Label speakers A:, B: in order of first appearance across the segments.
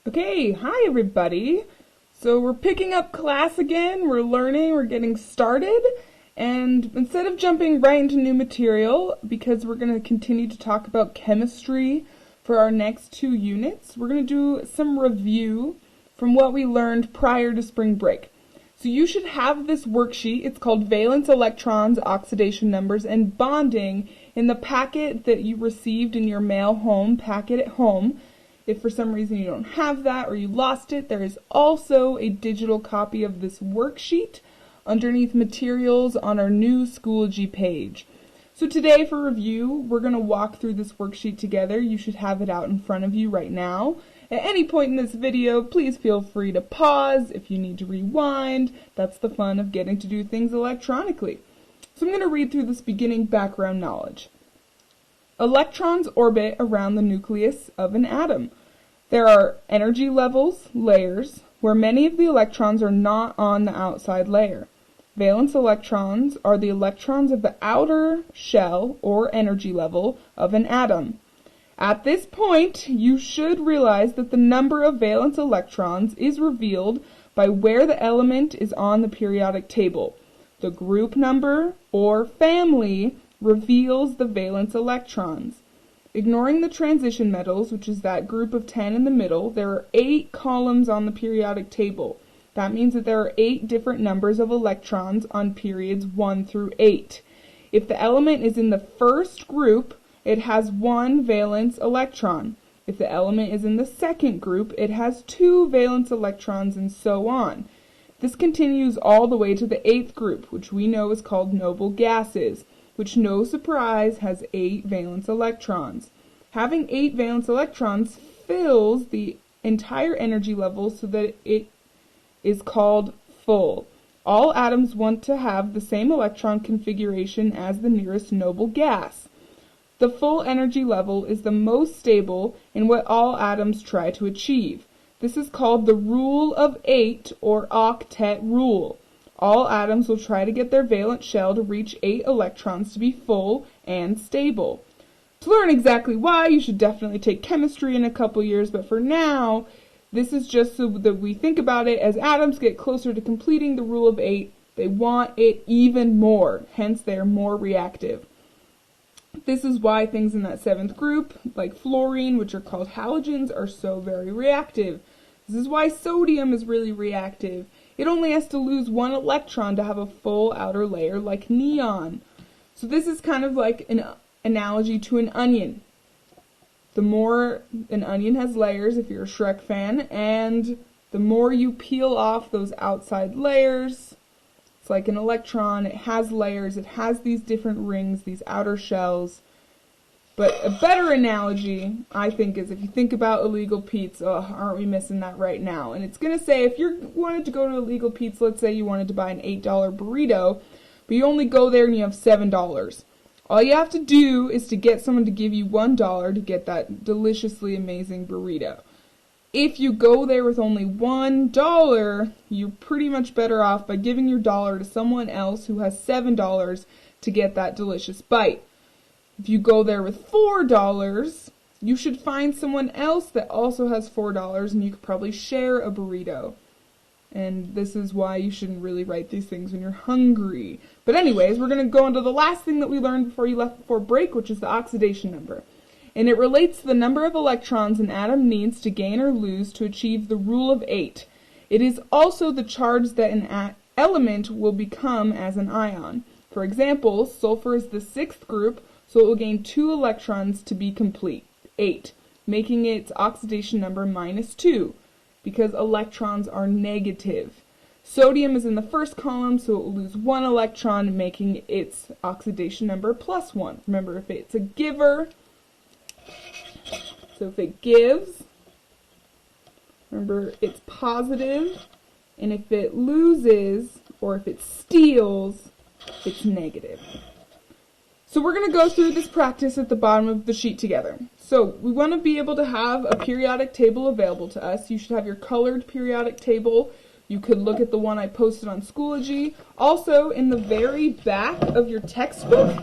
A: Okay, hi everybody. So we're picking up class again, we're learning, we're getting started, and instead of jumping right into new material, because we're going to continue to talk about chemistry for our next 2 units, we're going to do some review from what we learned prior to spring break. So you should have this worksheet. It's called Valence Electrons, Oxidation Numbers, and Bonding in the packet that you received in your mail home packet at home. If for some reason you don't have that or you lost it, there is also a digital copy of this worksheet underneath materials on our new Schoology page. So today for review, we're going to walk through this worksheet together. You should have it out in front of you right now. At any point in this video, please feel free to pause if you need to rewind. That's the fun of getting to do things electronically. So I'm going to read through this beginning background knowledge. Electrons orbit around the nucleus of an atom. There are energy levels, layers, where many of the electrons are not on the outside layer. Valence electrons are the electrons of the outer shell or energy level of an atom. At this point, you should realize that the number of valence electrons is revealed by where the element is on the periodic table. The group number or family reveals the valence electrons. Ignoring the transition metals, which is that group of 10 in the middle, there are 8 columns on the periodic table. That means that there are 8 different numbers of electrons on periods 1 through 8. If the element is in the first group, it has 1 valence electron. If the element is in the second group, it has 2 valence electrons, and so on. This continues all the way to the 8th group, which we know is called noble gases, which, no surprise, has 8 valence electrons. Having 8 valence electrons fills the entire energy level so that it is called full. All atoms want to have the same electron configuration as the nearest noble gas. The full energy level is the most stable in what all atoms try to achieve. This is called the rule of 8 or octet rule. All atoms will try to get their valence shell to reach 8 electrons to be full and stable. To learn exactly why, you should definitely take chemistry in a couple years, but for now, this is just so that we think about it. As atoms get closer to completing the rule of 8, they want it even more, hence they're more reactive. This is why things in that 7th group, like fluorine, which are called halogens, are so very reactive. This is why sodium is really reactive. It only has to lose 1 electron to have a full outer layer like neon. So this is kind of like an analogy to an onion. The more an onion has layers, if you're a Shrek fan, and the more you peel off those outside layers, it's like an electron, it has layers, it has these different rings, these outer shells. But a better analogy, I think, is if you think about Illegal Pete's, aren't we missing that right now? And it's going to say if you wanted to go to Illegal Pete's, let's say you wanted to buy an $8 burrito, but you only go there and you have $7. All you have to do is to get someone to give you $1 to get that deliciously amazing burrito. If you go there with only $1, you're pretty much better off by giving your dollar to someone else who has $7 to get that delicious bite. If you go there with $4, you should find someone else that also has $4 and you could probably share a burrito. And this is why you shouldn't really write these things when you're hungry. But anyways, we're going to go on to the last thing that we learned before you left before break, which is the oxidation number. And it relates to the number of electrons an atom needs to gain or lose to achieve the rule of 8. It is also the charge that an element will become as an ion. For example, sulfur is the 6th group, so it will gain 2 electrons to be complete, 8, making its oxidation number -2, because electrons are negative. Sodium is in the first column, so it will lose 1 electron, making its oxidation number +1. Remember, if it's a giver, so if it gives, remember, it's positive, and if it loses, or if it steals, it's negative. So we're going to go through this practice at the bottom of the sheet together. So we want to be able to have a periodic table available to us. You should have your colored periodic table. You could look at the one I posted on Schoology. Also, in the very back of your textbook,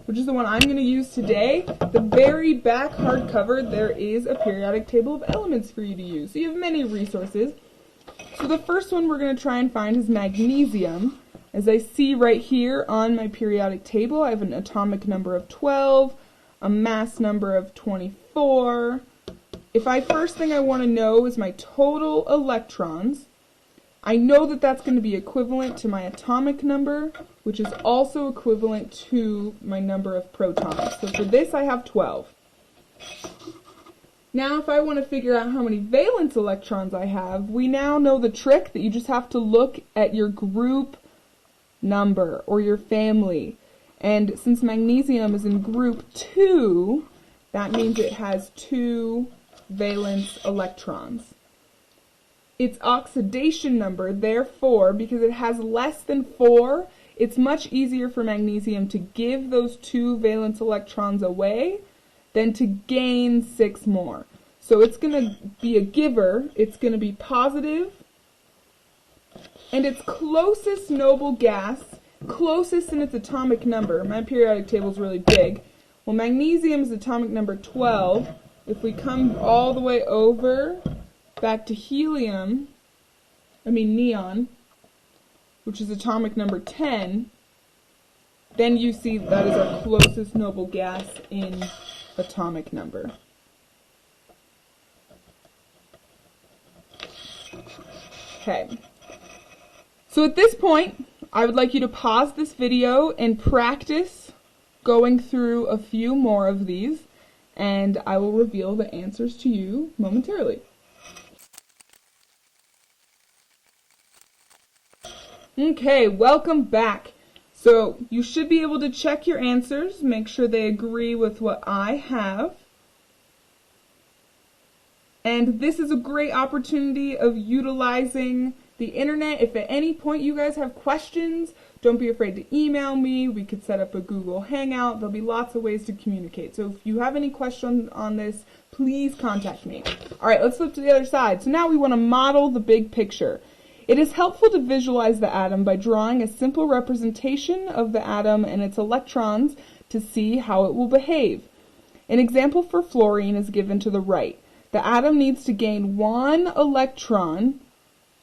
A: which is the one I'm going to use today, the very back hardcover, there is a periodic table of elements for you to use. So you have many resources. So the first one we're going to try and find is magnesium. As I see right here on my periodic table, I have an atomic number of 12, a mass number of 24. First thing I want to know is my total electrons. I know that that's going to be equivalent to my atomic number, which is also equivalent to my number of protons. So for this I have 12. Now if I want to figure out how many valence electrons I have, we now know the trick that you just have to look at your group number or your family. And since magnesium is in group 2, that means it has 2 valence electrons. Its oxidation number, therefore, because it has less than 4, it's much easier for magnesium to give those 2 valence electrons away than to gain 6 more. So it's going to be a giver, it's going to be positive, and its closest noble gas, closest in its atomic number, my periodic table is really big, well, magnesium's atomic number 12, if we come all the way over back to neon, which is atomic number 10, then you see that is our closest noble gas in atomic number. Okay, so at this point, I would like you to pause this video and practice going through a few more of these, and I will reveal the answers to you momentarily. Okay, welcome back. So you should be able to check your answers, make sure they agree with what I have. And this is a great opportunity of utilizing the internet. If at any point you guys have questions, don't be afraid to email me. We could set up a Google Hangout. There'll be lots of ways to communicate. So if you have any questions on this, please contact me. All right, let's flip to the other side. So now we want to model the big picture. It is helpful to visualize the atom by drawing a simple representation of the atom and its electrons to see how it will behave. An example for fluorine is given to the right. The atom needs to gain 1 electron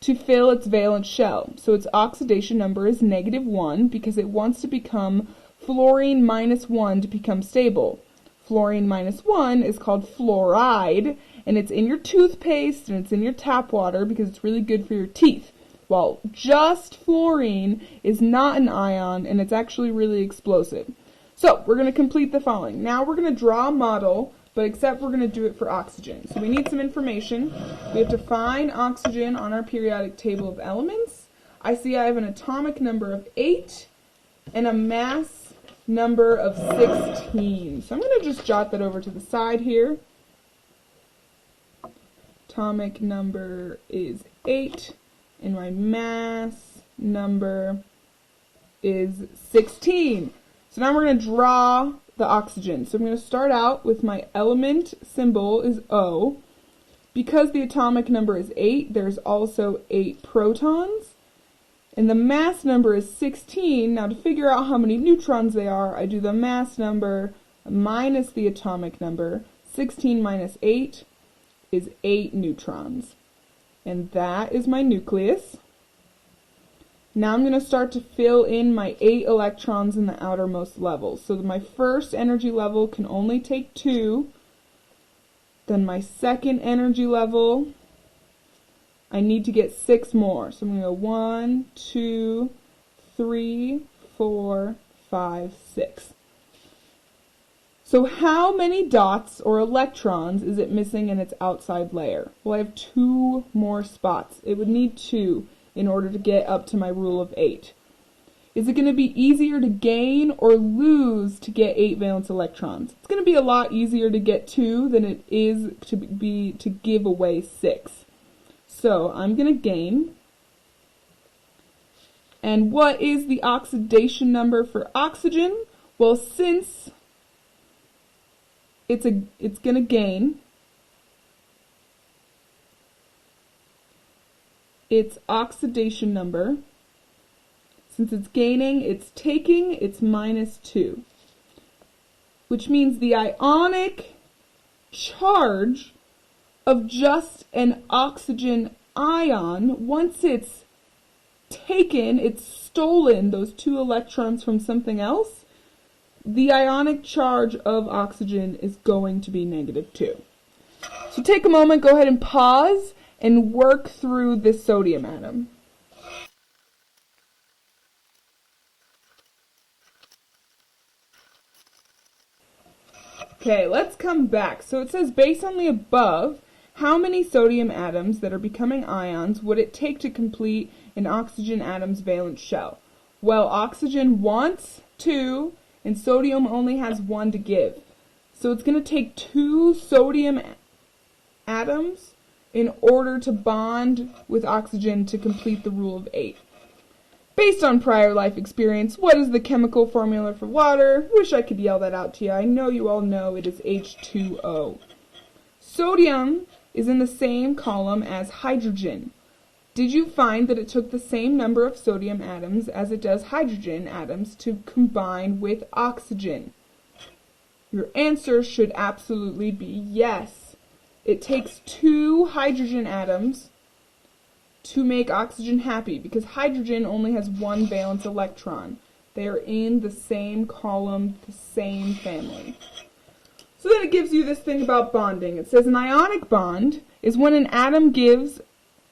A: to fill its valence shell. So its oxidation number is -1 because it wants to become fluorine -1 to become stable. Fluorine -1 is called fluoride, and it's in your toothpaste and it's in your tap water because it's really good for your teeth. While just fluorine is not an ion and it's actually really explosive. So we're going to complete the following. Now we're going to draw a model, but except we're going to do it for oxygen. So we need some information. We have to find oxygen on our periodic table of elements. I see I have an atomic number of 8 and a mass number of 16. So I'm going to just jot that over to the side here. Atomic number is 8 and my mass number is 16. So now we're going to draw the oxygen. So I'm going to start out with my element symbol is O. Because the atomic number is 8, there's also 8 protons. And the mass number is 16. Now to figure out how many neutrons they are, I do the mass number minus the atomic number. 16 minus 8 is 8 neutrons. And that is my nucleus. Now I'm going to start to fill in my 8 electrons in the outermost level. So my first energy level can only take 2. Then my second energy level, I need to get 6 more. So I'm going to go 1, 2, 3, 4, 5, 6. So how many dots or electrons is it missing in its outside layer? Well, I have 2 more spots. It would need 2 in order to get up to my rule of 8. Is it going to be easier to gain or lose to get 8 valence electrons? It's going to be a lot easier to get 2 than it is to give away 6. So I'm going to gain. And what is the oxidation number for oxygen? Well, since it's going to gain, its oxidation number, since it's gaining, it's taking, it's -2. which means the ionic charge of just an oxygen ion, once it's taken, it's stolen those 2 electrons from something else, the ionic charge of oxygen is going to be -2. So take a moment, go ahead and pause and work through this sodium atom. Okay, let's come back. So it says, based on the above, how many sodium atoms that are becoming ions would it take to complete an oxygen atom's valence shell? Well, oxygen wants 2, and sodium only has 1 to give. So it's going to take 2 sodium atoms in order to bond with oxygen to complete the rule of 8. Based on prior life experience, what is the chemical formula for water? Wish I could yell that out to you. I know you all know it is H2O. Sodium is in the same column as hydrogen. Did you find that it took the same number of sodium atoms as it does hydrogen atoms to combine with oxygen? Your answer should absolutely be yes. It takes 2 hydrogen atoms to make oxygen happy, because hydrogen only has 1 valence electron. They are in the same column, the same family. So then it gives you this thing about bonding. It says an ionic bond is when an atom gives,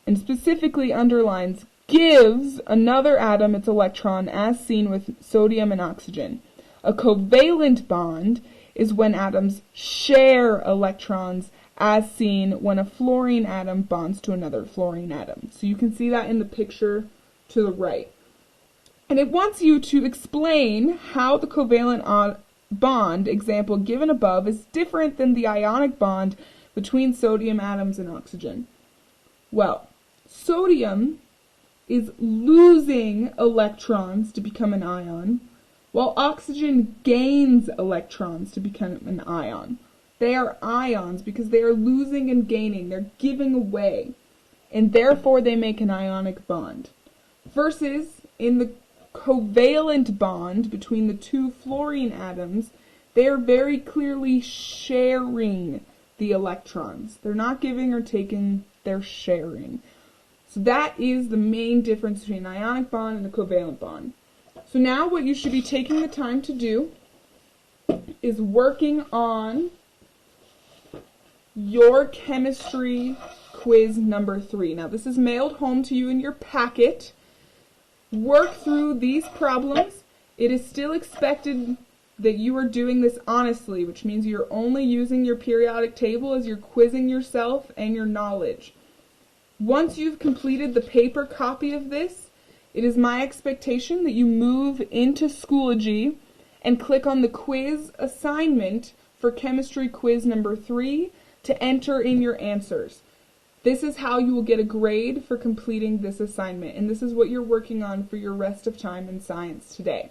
A: and specifically underlines, gives another atom its electron, as seen with sodium and oxygen. A covalent bond is when atoms share electrons, as seen when a fluorine atom bonds to another fluorine atom. So you can see that in the picture to the right. And it wants you to explain how the covalent bond example given above is different than the ionic bond between sodium atoms and oxygen. Well, sodium is losing electrons to become an ion, while oxygen gains electrons to become an ion. They are ions because they are losing and gaining. They're giving away. And therefore they make an ionic bond. Versus in the covalent bond between the 2 fluorine atoms, they are very clearly sharing the electrons. They're not giving or taking, they're sharing. So that is the main difference between an ionic bond and a covalent bond. So now what you should be taking the time to do is working on your chemistry quiz number 3. Now this is mailed home to you in your packet. Work through these problems. It is still expected that you are doing this honestly, which means you're only using your periodic table as you're quizzing yourself and your knowledge. Once you've completed the paper copy of this, it is my expectation that you move into Schoology and click on the quiz assignment for chemistry quiz number 3 to enter in your answers. This is how you will get a grade for completing this assignment, and this is what you're working on for your rest of time in science today.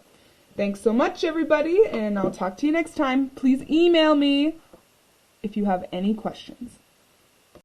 A: Thanks so much, everybody, and I'll talk to you next time. Please email me if you have any questions.